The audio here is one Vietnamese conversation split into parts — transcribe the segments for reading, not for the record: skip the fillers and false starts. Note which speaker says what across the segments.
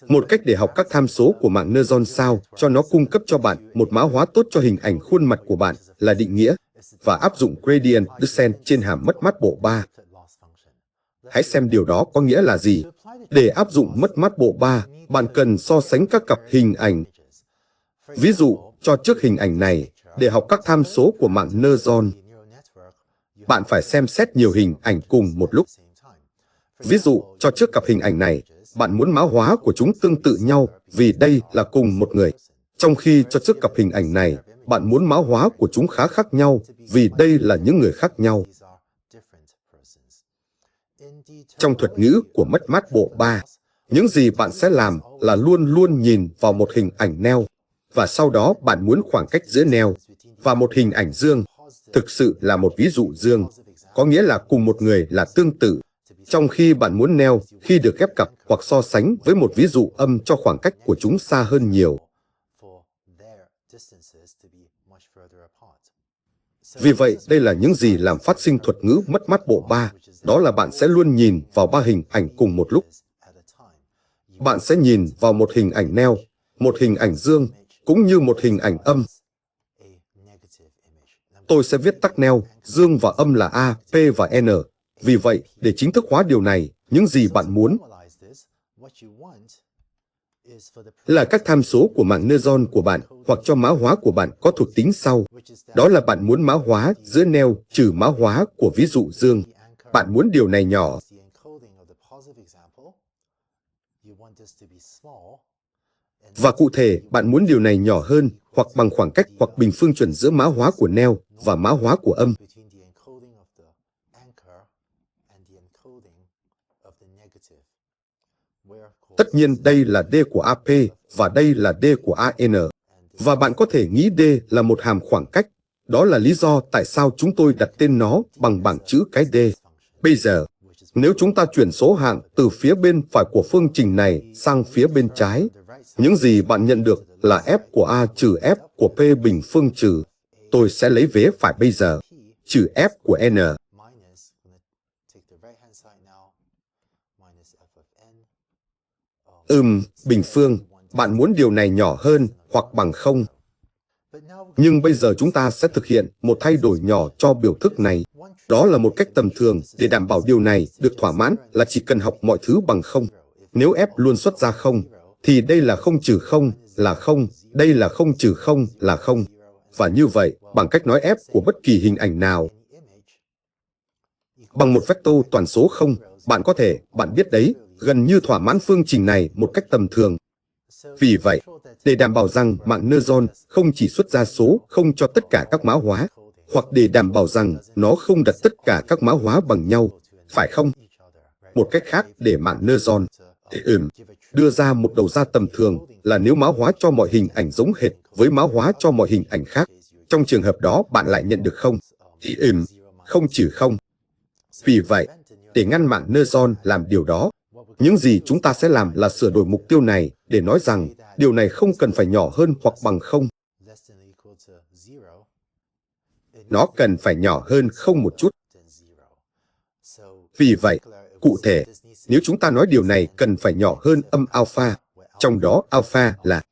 Speaker 1: Một cách để học các tham số của mạng neuron sao cho nó cung cấp cho bạn một mã hóa tốt cho hình ảnh khuôn mặt của bạn là định nghĩa và áp dụng gradient descent trên hàm mất mát bộ 3. Hãy xem điều đó có nghĩa là gì. Để áp dụng mất mát bộ 3, bạn cần so sánh các cặp hình ảnh. Ví dụ, cho trước hình ảnh này, để học các tham số của mạng neuron, bạn phải xem xét nhiều hình ảnh cùng một lúc. Ví dụ, cho trước cặp hình ảnh này, bạn muốn mã hóa của chúng tương tự nhau vì đây là cùng một người. Trong khi cho trước cặp hình ảnh này, bạn muốn mã hóa của chúng khá khác nhau vì đây là những người khác nhau. Trong thuật ngữ của mất mát bộ 3, những gì bạn sẽ làm là luôn luôn nhìn vào một hình ảnh neo, và sau đó bạn muốn khoảng cách giữa neo và một hình ảnh dương thực sự là một ví dụ dương, có nghĩa là cùng một người là tương tự, trong khi bạn muốn neo khi được ghép cặp hoặc so sánh với một ví dụ âm cho khoảng cách của chúng xa hơn nhiều. Vì vậy, đây là những gì làm phát sinh thuật ngữ mất mát bộ 3, đó là bạn sẽ luôn nhìn vào 3 hình ảnh cùng một lúc. Bạn sẽ nhìn vào một hình ảnh neo, một hình ảnh dương, cũng như một hình ảnh âm. Tôi sẽ viết tắt neo, dương và âm là A, P và N. Vì vậy, để chính thức hóa điều này, những gì bạn muốn là các tham số của mạng neuron của bạn hoặc cho mã hóa của bạn có thuộc tính sau. Đó là bạn muốn mã hóa giữa neo trừ mã hóa của ví dụ dương. Bạn muốn điều này nhỏ. Và cụ thể, bạn muốn điều này nhỏ hơn hoặc bằng khoảng cách hoặc bình phương chuẩn giữa mã hóa của neo và mã hóa của âm. Tất nhiên đây là D của AP và đây là D của AN. Và bạn có thể nghĩ D là một hàm khoảng cách. Đó là lý do tại sao chúng tôi đặt tên nó bằng bảng chữ cái D. Bây giờ, nếu chúng ta chuyển số hạng từ phía bên phải của phương trình này sang phía bên trái, những gì bạn nhận được là F của A trừ F của P bình phương trừ. Tôi sẽ lấy vế phải bây giờ, trừ F của N. Bình phương, bạn muốn điều này nhỏ hơn hoặc bằng 0. Nhưng bây giờ chúng ta sẽ thực hiện một thay đổi nhỏ cho biểu thức này. Đó là một cách tầm thường để đảm bảo điều này được thỏa mãn là chỉ cần học mọi thứ bằng 0. Nếu F luôn xuất ra 0, thì đây là 0 trừ 0 là 0, đây là 0 trừ 0 là 0. Và như vậy, bằng cách nói F của bất kỳ hình ảnh nào bằng một vector toàn số 0, bạn có thể, bạn biết đấy, gần như thỏa mãn phương trình này một cách tầm thường. Vì vậy, để đảm bảo rằng mạng neuron không chỉ xuất ra số 0 cho tất cả các mã hóa, hoặc để đảm bảo rằng nó không đặt tất cả các mã hóa bằng nhau, phải không? Một cách khác để mạng neuron đưa ra một đầu ra tầm thường là nếu mã hóa cho mọi hình ảnh giống hệt với mã hóa cho mọi hình ảnh khác. Trong trường hợp đó bạn lại nhận được 0, thì 0 trừ 0. Vì vậy, để ngăn mạng neuron làm điều đó, những gì chúng ta sẽ làm là sửa đổi mục tiêu này để nói rằng điều này không cần phải nhỏ hơn hoặc bằng 0. Nó cần phải nhỏ hơn 0 một chút. Vì vậy, cụ thể, nếu chúng ta nói điều này cần phải nhỏ hơn âm alpha, trong đó alpha là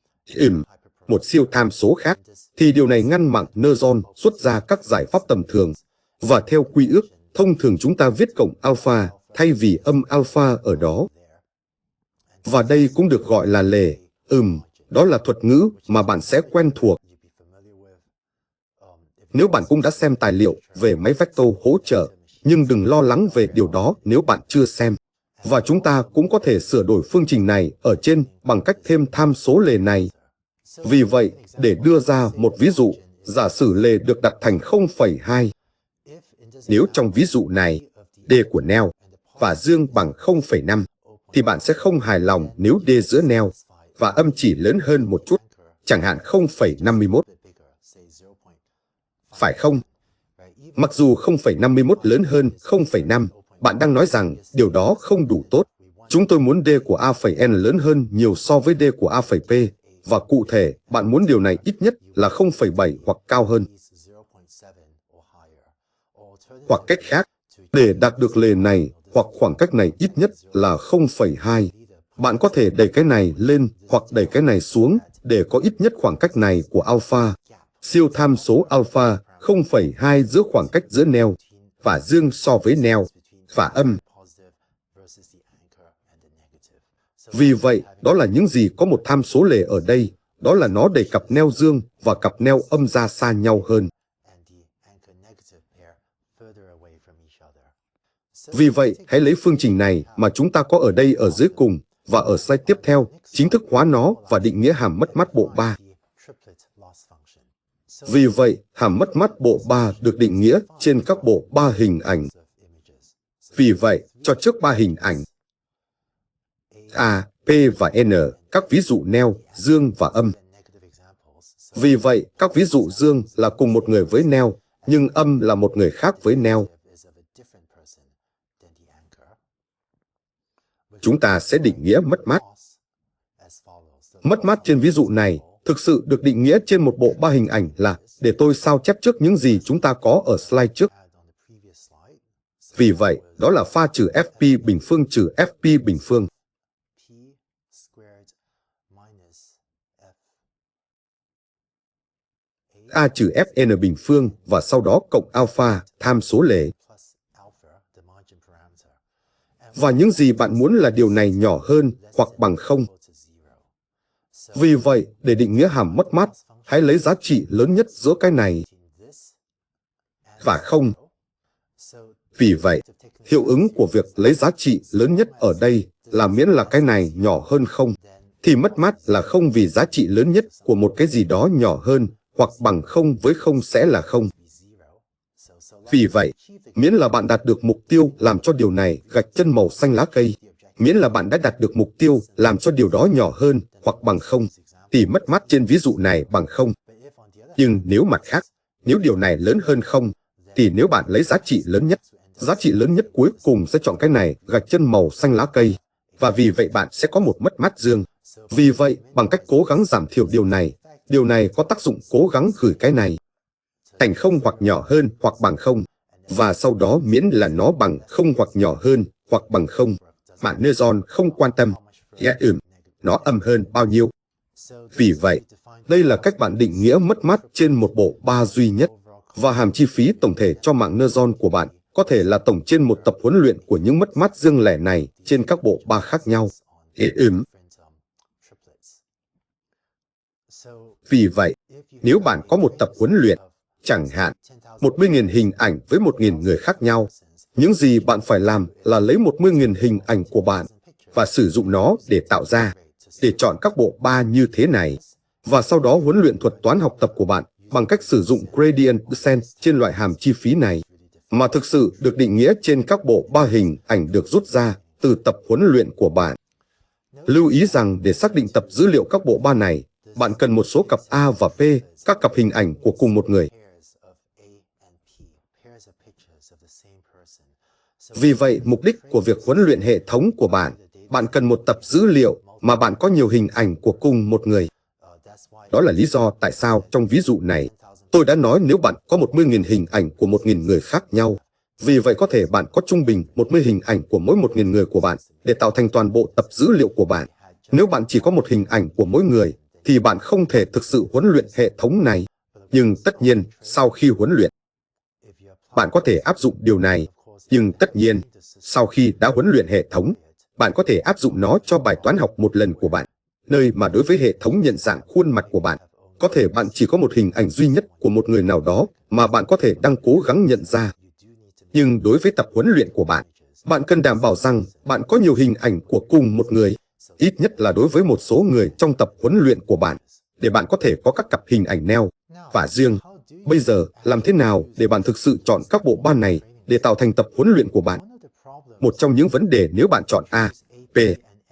Speaker 1: một siêu tham số khác, thì điều này ngăn mạng neuron xuất ra các giải pháp tầm thường. Và theo quy ước, thông thường chúng ta viết cộng alpha thay vì âm alpha ở đó. Và đây cũng được gọi là lề, đó là thuật ngữ mà bạn sẽ quen thuộc. Nếu bạn cũng đã xem tài liệu về máy vector hỗ trợ, nhưng đừng lo lắng về điều đó nếu bạn chưa xem. Và chúng ta cũng có thể sửa đổi phương trình này ở trên bằng cách thêm tham số lề này. Vì vậy, để đưa ra một ví dụ, giả sử lề được đặt thành 0,2. Nếu trong ví dụ này, D của neo và dương bằng 0,5, thì bạn sẽ không hài lòng nếu D giữa neo và âm chỉ lớn hơn một chút, chẳng hạn 0,51. Phải không? Mặc dù 0,51 lớn hơn 0,5, bạn đang nói rằng điều đó không đủ tốt. Chúng tôi muốn D của A,N lớn hơn nhiều so với D của A,P, và cụ thể, bạn muốn điều này ít nhất là 0,7 hoặc cao hơn. Hoặc cách khác, để đạt được lề này hoặc khoảng cách này ít nhất là 0,2, Bạn có thể đẩy cái này lên hoặc đẩy cái này xuống để có ít nhất khoảng cách này của alpha. Siêu tham số alpha 0,2 giữa khoảng cách giữa neo và dương so với neo và âm. Vì vậy, đó là những gì có một tham số lề ở đây, đó là nó đẩy cặp neo dương và cặp neo âm ra xa nhau hơn. Vì vậy, hãy lấy phương trình này mà chúng ta có ở đây ở dưới cùng, và ở slide tiếp theo, chính thức hóa nó và định nghĩa hàm mất mát bộ 3. Vì vậy, hàm mất mát bộ 3 được định nghĩa trên các bộ 3 hình ảnh. Vì vậy, cho trước 3 hình ảnh A, P và N, các ví dụ neo, dương và âm. Vì vậy, các ví dụ dương là cùng một người với neo, nhưng âm là một người khác với neo. Chúng ta sẽ định nghĩa mất mát. Mất mát trên ví dụ này thực sự được định nghĩa trên một bộ 3 hình ảnh là, để tôi sao chép trước những gì chúng ta có ở slide trước. Vì vậy, đó là pha trừ Fp bình phương trừ Fp bình phương. A trừ Fn bình phương và sau đó cộng alpha, tham số lề. Và những gì bạn muốn là điều này nhỏ hơn hoặc bằng 0. Vì vậy, để định nghĩa hàm mất mát, hãy lấy giá trị lớn nhất giữa cái này và 0. Vì vậy, hiệu ứng của việc lấy giá trị lớn nhất ở đây là miễn là cái này nhỏ hơn 0, thì mất mát là 0 vì giá trị lớn nhất của một cái gì đó nhỏ hơn hoặc bằng 0 với 0 sẽ là 0. Vì vậy, miễn là bạn đạt được mục tiêu làm cho điều này gạch chân màu xanh lá cây, miễn là bạn đã đạt được mục tiêu làm cho điều đó nhỏ hơn hoặc bằng 0, thì mất mát trên ví dụ này bằng 0. Nhưng nếu mặt khác, nếu điều này lớn hơn 0, thì nếu bạn lấy giá trị lớn nhất cuối cùng sẽ chọn cái này gạch chân màu xanh lá cây, và vì vậy bạn sẽ có một mất mát dương. Vì vậy, bằng cách cố gắng giảm thiểu điều này có tác dụng cố gắng gửi cái này thành 0 hoặc nhỏ hơn hoặc bằng 0, và sau đó miễn là nó bằng 0 hoặc nhỏ hơn hoặc bằng 0, mạng Neutron không quan tâm, nó âm hơn bao nhiêu. Vì vậy, đây là cách bạn định nghĩa mất mát trên một bộ 3 duy nhất, và hàm chi phí tổng thể cho mạng Neutron của bạn có thể là tổng trên một tập huấn luyện của những mất mát dương lẻ này trên các bộ 3 khác nhau. Vì vậy, nếu bạn có một tập huấn luyện, chẳng hạn 10.000 hình ảnh với 1.000 người khác nhau, những gì bạn phải làm là lấy 10.000 hình ảnh của bạn và sử dụng nó để để chọn các bộ 3 như thế này, và sau đó huấn luyện thuật toán học tập của bạn bằng cách sử dụng gradient descent trên loại hàm chi phí này, mà thực sự được định nghĩa trên các bộ 3 hình ảnh được rút ra từ tập huấn luyện của bạn. Lưu ý rằng để xác định tập dữ liệu các bộ 3 này, bạn cần một số cặp A và P, các cặp hình ảnh của cùng một người. Vì vậy, mục đích của việc huấn luyện hệ thống của bạn cần một tập dữ liệu mà bạn có nhiều hình ảnh của cùng một người. Đó là lý do tại sao trong ví dụ này, tôi đã nói nếu bạn có 10.000 hình ảnh của 1.000 người khác nhau, vì vậy có thể bạn có trung bình 10 hình ảnh của mỗi 1.000 người của bạn để tạo thành toàn bộ tập dữ liệu của bạn. Nếu bạn chỉ có một hình ảnh của mỗi người, thì bạn không thể thực sự huấn luyện hệ thống này. Nhưng tất nhiên, sau khi huấn luyện, bạn có thể áp dụng điều này. Nhưng tất nhiên, sau khi đã huấn luyện hệ thống, bạn có thể áp dụng nó cho bài toán học một lần của bạn, nơi mà đối với hệ thống nhận dạng khuôn mặt của bạn, có thể bạn chỉ có một hình ảnh duy nhất của một người nào đó mà bạn có thể đang cố gắng nhận ra. Nhưng đối với tập huấn luyện của bạn cần đảm bảo rằng bạn có nhiều hình ảnh của cùng một người, ít nhất là đối với một số người trong tập huấn luyện của bạn, để bạn có thể có các cặp hình ảnh neo và dương. Bây giờ, làm thế nào để bạn thực sự chọn các bộ 3 này để tạo thành tập huấn luyện của bạn? Một trong những vấn đề nếu bạn chọn A, P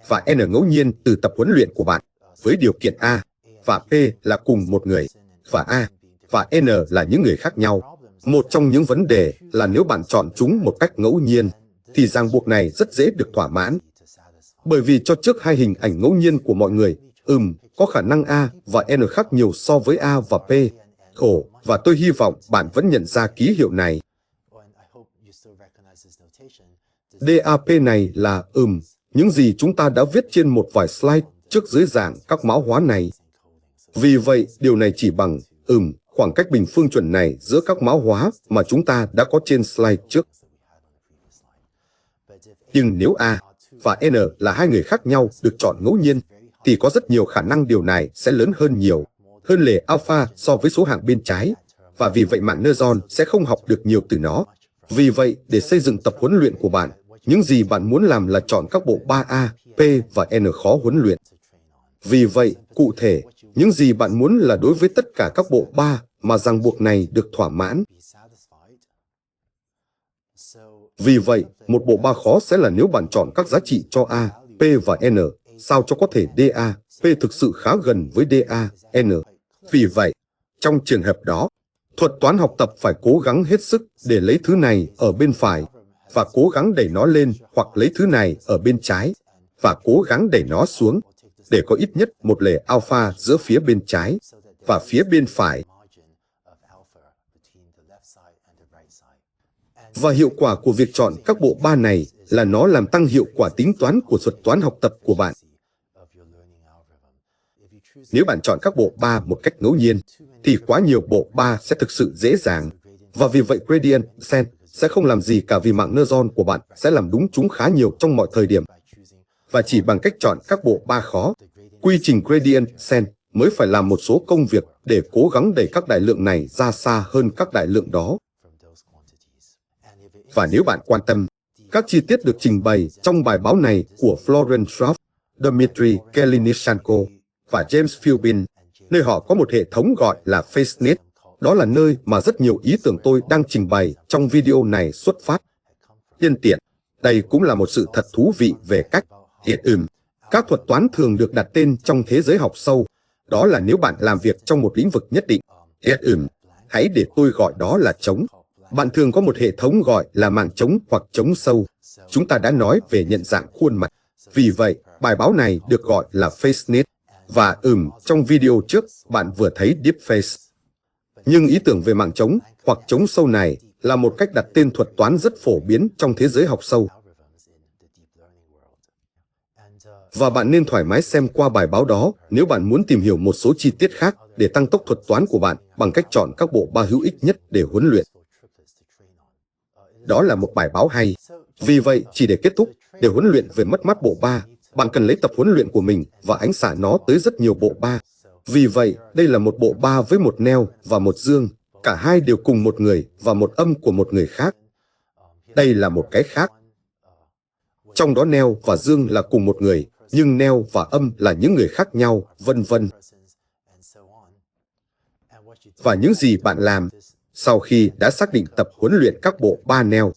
Speaker 1: và N ngẫu nhiên từ tập huấn luyện của bạn, với điều kiện A và P là cùng một người, và A và N là những người khác nhau. Một trong những vấn đề là nếu bạn chọn chúng một cách ngẫu nhiên, thì ràng buộc này rất dễ được thỏa mãn. Bởi vì cho trước 2 hình ảnh ngẫu nhiên của mọi người, có khả năng A và N khác nhiều so với A và P. Và tôi hy vọng bạn vẫn nhận ra ký hiệu này. DAP này là những gì chúng ta đã viết trên một vài slide trước dưới dạng các mã hóa này. Vì vậy, điều này chỉ bằng khoảng cách bình phương chuẩn này giữa các mã hóa mà chúng ta đã có trên slide trước. Nhưng nếu A và N là hai người khác nhau được chọn ngẫu nhiên, thì có rất nhiều khả năng điều này sẽ lớn hơn nhiều, hơn lề alpha so với số hạng bên trái, và vì vậy mạng Neuron sẽ không học được nhiều từ nó. Vì vậy, để xây dựng tập huấn luyện của bạn, những gì bạn muốn làm là chọn các bộ 3A, P và N khó huấn luyện. Vì vậy, cụ thể, những gì bạn muốn là đối với tất cả các bộ 3 mà ràng buộc này được thỏa mãn. Vì vậy, một bộ 3 khó sẽ là nếu bạn chọn các giá trị cho A, P và N, sao cho có thể DA, P thực sự khá gần với DA, N. Vì vậy, trong trường hợp đó, thuật toán học tập phải cố gắng hết sức để lấy thứ này ở bên phải, và cố gắng đẩy nó lên, hoặc lấy thứ này ở bên trái, và cố gắng đẩy nó xuống, để có ít nhất một lề alpha giữa phía bên trái và phía bên phải. Và hiệu quả của việc chọn các bộ 3 này là nó làm tăng hiệu quả tính toán của thuật toán học tập của bạn. Nếu bạn chọn các bộ 3 một cách ngẫu nhiên, thì quá nhiều bộ 3 sẽ thực sự dễ dàng. Và vì vậy gradient descent sẽ không làm gì cả vì mạng Neuron của bạn sẽ làm đúng chúng khá nhiều trong mọi thời điểm. Và chỉ bằng cách chọn các bộ 3 khó, quy trình gradient descent mới phải làm một số công việc để cố gắng đẩy các đại lượng này ra xa hơn các đại lượng đó. Và nếu bạn quan tâm, các chi tiết được trình bày trong bài báo này của Florence Schraub, Dmitry Kalinichenko và James Philbin, nơi họ có một hệ thống gọi là FaceNet. Đó là nơi mà rất nhiều ý tưởng tôi đang trình bày trong video này xuất phát. Nhân tiện, đây cũng là một sự thật thú vị về cách hiện các thuật toán thường được đặt tên trong thế giới học sâu. Đó là nếu bạn làm việc trong một lĩnh vực nhất định, hiện hãy để tôi gọi đó là trống. Bạn thường có một hệ thống gọi là mạng trống hoặc trống sâu. Chúng ta đã nói về nhận dạng khuôn mặt. Vì vậy, bài báo này được gọi là FaceNet. Và trong video trước, bạn vừa thấy Deepface. Nhưng ý tưởng về mạng trống hoặc trống sâu này là một cách đặt tên thuật toán rất phổ biến trong thế giới học sâu. Và bạn nên thoải mái xem qua bài báo đó nếu bạn muốn tìm hiểu một số chi tiết khác để tăng tốc thuật toán của bạn bằng cách chọn các bộ 3 hữu ích nhất để huấn luyện. Đó là một bài báo hay. Vì vậy, chỉ để kết thúc, để huấn luyện về mất mát bộ 3, bạn cần lấy tập huấn luyện của mình và ánh xạ nó tới rất nhiều bộ 3. Vì vậy, đây là một bộ 3 với một neo và một dương. Cả hai đều cùng một người và một âm của một người khác. Đây là một cái khác. Trong đó neo và dương là cùng một người, nhưng neo và âm là những người khác nhau, vân vân. Và những gì bạn làm sau khi đã xác định tập huấn luyện các bộ 3 neo,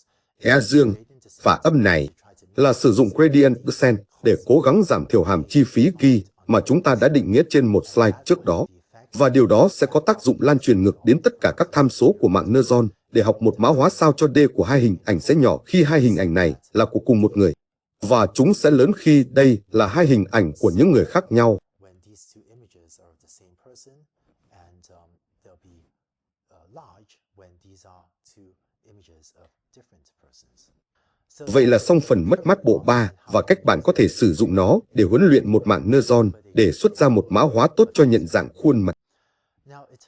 Speaker 1: dương và âm này là sử dụng gradient descent để cố gắng giảm thiểu hàm chi phí ghi mà chúng ta đã định nghĩa trên một slide trước đó. Và điều đó sẽ có tác dụng lan truyền ngược đến tất cả các tham số của mạng Neuron để học một mã hóa sao cho D của hai hình ảnh sẽ nhỏ khi hai hình ảnh này là của cùng một người. Và chúng sẽ lớn khi đây là hai hình ảnh của những người khác nhau. Vậy là xong phần mất mát bộ 3 và cách bạn có thể sử dụng nó để huấn luyện một mạng Neuron để xuất ra một mã hóa tốt cho nhận dạng khuôn mặt.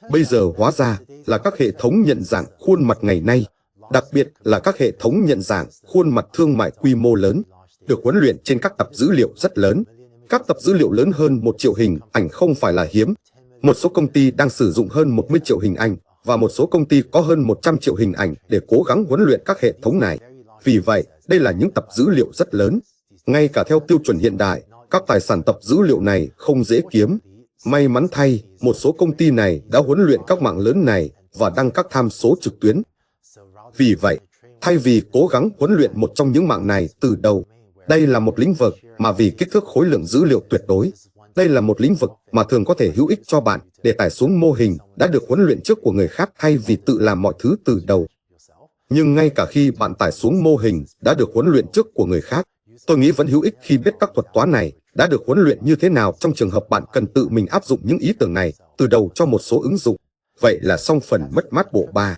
Speaker 1: Bây giờ hóa ra là các hệ thống nhận dạng khuôn mặt ngày nay, đặc biệt là các hệ thống nhận dạng khuôn mặt thương mại quy mô lớn, được huấn luyện trên các tập dữ liệu rất lớn. Các tập dữ liệu lớn hơn 1 triệu hình ảnh không phải là hiếm. Một số công ty đang sử dụng hơn 10 triệu hình ảnh và một số công ty có hơn 100 triệu hình ảnh để cố gắng huấn luyện các hệ thống này. Vì vậy, đây là những tập dữ liệu rất lớn. Ngay cả theo tiêu chuẩn hiện đại, các tài sản tập dữ liệu này không dễ kiếm. May mắn thay, một số công ty này đã huấn luyện các mạng lớn này và đăng các tham số trực tuyến. Vì vậy, thay vì cố gắng huấn luyện một trong những mạng này từ đầu, đây là một lĩnh vực mà vì kích thước khối lượng dữ liệu tuyệt đối, đây là một lĩnh vực mà thường có thể hữu ích cho bạn để tải xuống mô hình đã được huấn luyện trước của người khác thay vì tự làm mọi thứ từ đầu. Nhưng ngay cả khi bạn tải xuống mô hình đã được huấn luyện trước của người khác, tôi nghĩ vẫn hữu ích khi biết các thuật toán này đã được huấn luyện như thế nào trong trường hợp bạn cần tự mình áp dụng những ý tưởng này từ đầu cho một số ứng dụng. Vậy là xong phần mất mát bộ 3.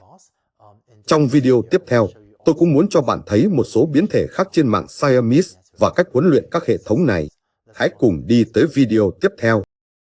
Speaker 1: Trong video tiếp theo, tôi cũng muốn cho bạn thấy một số biến thể khác trên mạng Siamese và cách huấn luyện các hệ thống này. Hãy cùng đi tới video tiếp theo.